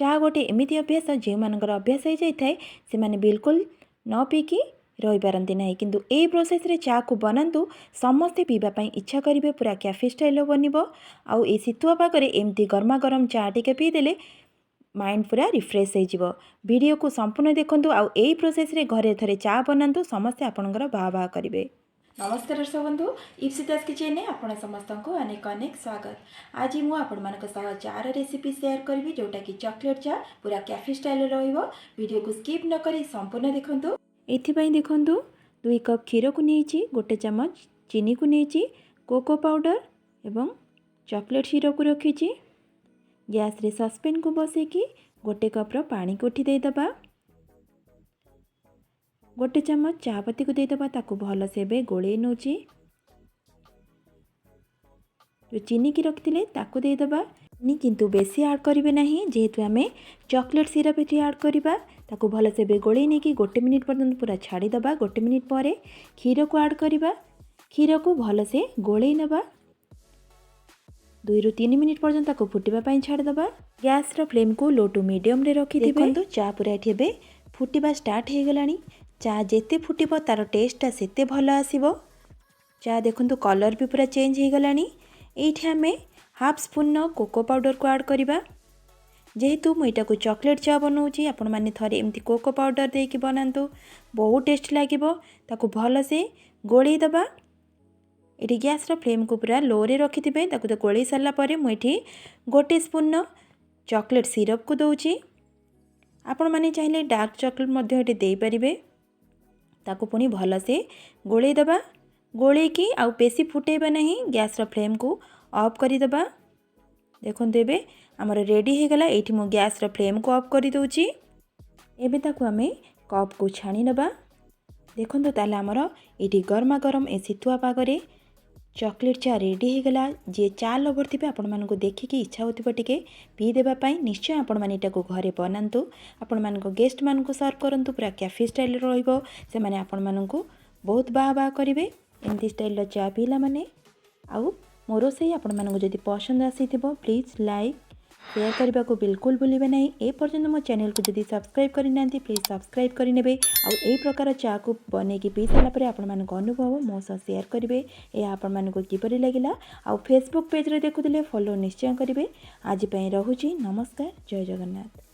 चा गोटे एमती अभ्यास जो मानकर अभ्यास हो जाए से माने बिल्कुल न पीकी रही पारती ना, किंतु ए प्रोसेस रे चा को बनातु समस्ते पीवाई इच्छा करेंगे, पूरा कैफे स्टाइल बनब। आउ ए शीतुआ पागरे एमती गर्मा गरम चा टिके पीदेले माइंड पूरा रिफ्रेश हो। वीडियो को संपूर्ण देखंतु आउ ए प्रोसेस रे घरे थरे चा बनातु समस्ते आपणकर बाह बाह करेंगे। नमस्कार दर्शक बंधु, इप्सिता किचन में आपण समस्त को अनेक अनेक स्वागत। आज मु आपण चार रेसिपी शेयर करी जोटा कि चॉकलेट चा पूरा कैफे स्टाइल रहिबो। वीडियो को स्किप न करी संपूर्ण देखंतु। एथिपाई देखंतु 2 कप क्षीर को नहीं, गोटे चमच चीनी को नहीं, कोको पाउडर एवं चॉकलेट सिरप को रखी। गैस रे सस्पेन को बसैकी गोटे कप पानी को उठी देदबा। गोटे चमच चापत्ती को देदबा, ताकू भल से बे गोले नौची। जो चीनी की रखिले ताकू देदबा, किंतु बेसी ऐड करिवे नहीं, जेहेतु आमे चॉकलेट सिरप एठी ऐड करबा। ताकू भल से बे गोले नहीं कि गोटे मिनिट पर्यंत पूरा छाड़ी दबा। गोटे मिनिट पर क्षीर को ऐड करबा। क्षीर को भल से गोले नबा। 2 ରୁ 3 मिनिट पर्यंत ताकू फुटिबा पई छाड़ी दबा। गैस रो फ्लेम को लो टू मीडियम रे रखी दिबे। देखंतु चा पूरा एठी बे फुटिबा स्टार्ट हे गलानी। चा जेते फुटिबो तार टेस्टटा सेते भल आसीबो। चा देखंतु कलर भी पूरा चेंज हे गलानी। एठी हमें हाफ स्पून कोको पाउडर को ऐड करबा। जेहेतु मुझे को चॉकलेट चा बनाऊँगी, आपण मैंने थरे एमती कोको पाउडर देकी बनातु, बहुत टेस्ट लगे। ताकू भल से गोले दबा। ये गैस रो फ्लेम को पूरा लो रे रखि दिबे। ताकू तो गोले सारा पर मुझे गोटे स्पून चॉकलेट सिरप को दौची। आपण मैंने चाहिए डार्क चॉकलेट मध्य ये दे पारिबे। ताकू पुनी भल से गोले दबा। गोले की आउ बेसी फुटेबा नहीं, गैस रो फ्लेम को ऑफ कर दबा। देखंतु एबे हमर रेडी हे गला। एठी मो गैस रो फ्लेम को ऑफ कर दोची। एबे ताकू हमें कप को छाणी नबा। देखंतु ताले हमर एठी गरमा गरम ए शीतुआ पागरे चॉकलेट चा रेडी हे गला। जे चा लवर थिबे आपण मानको देखिकी इच्छा होतिबो टिके पी देबा पई, निश्चय आपण माने एटाको घरे बनांतु। आपण मानको गेस्ट मानको सर्व करंतु, पूरा कैफे स्टाइल रहइबो। से माने आपण मानको बहुत बाह बाह करिवे एंती स्टाइल रो चा पीला माने। आउ मो रोषेई आपण मानको जदि पसंद आसीथिबो प्लीज लाइक शेयर करने को बिल्कुल भूलिए नहीं। ए पर्यंत मो चैनल को जदि सब्सक्राइब करना प्लीज सब्सक्राइब करने। आउ ए प्रकार चा को बने की पी सारापर आपण अनुभव मो सह शेयर करेंगे। यह आपण मानको किपरि लगिला। आउ फेसबुक पेज रे देखुले फॉलो निश्चय करेंगे। आज रोची नमस्कार, जय जगन्नाथ।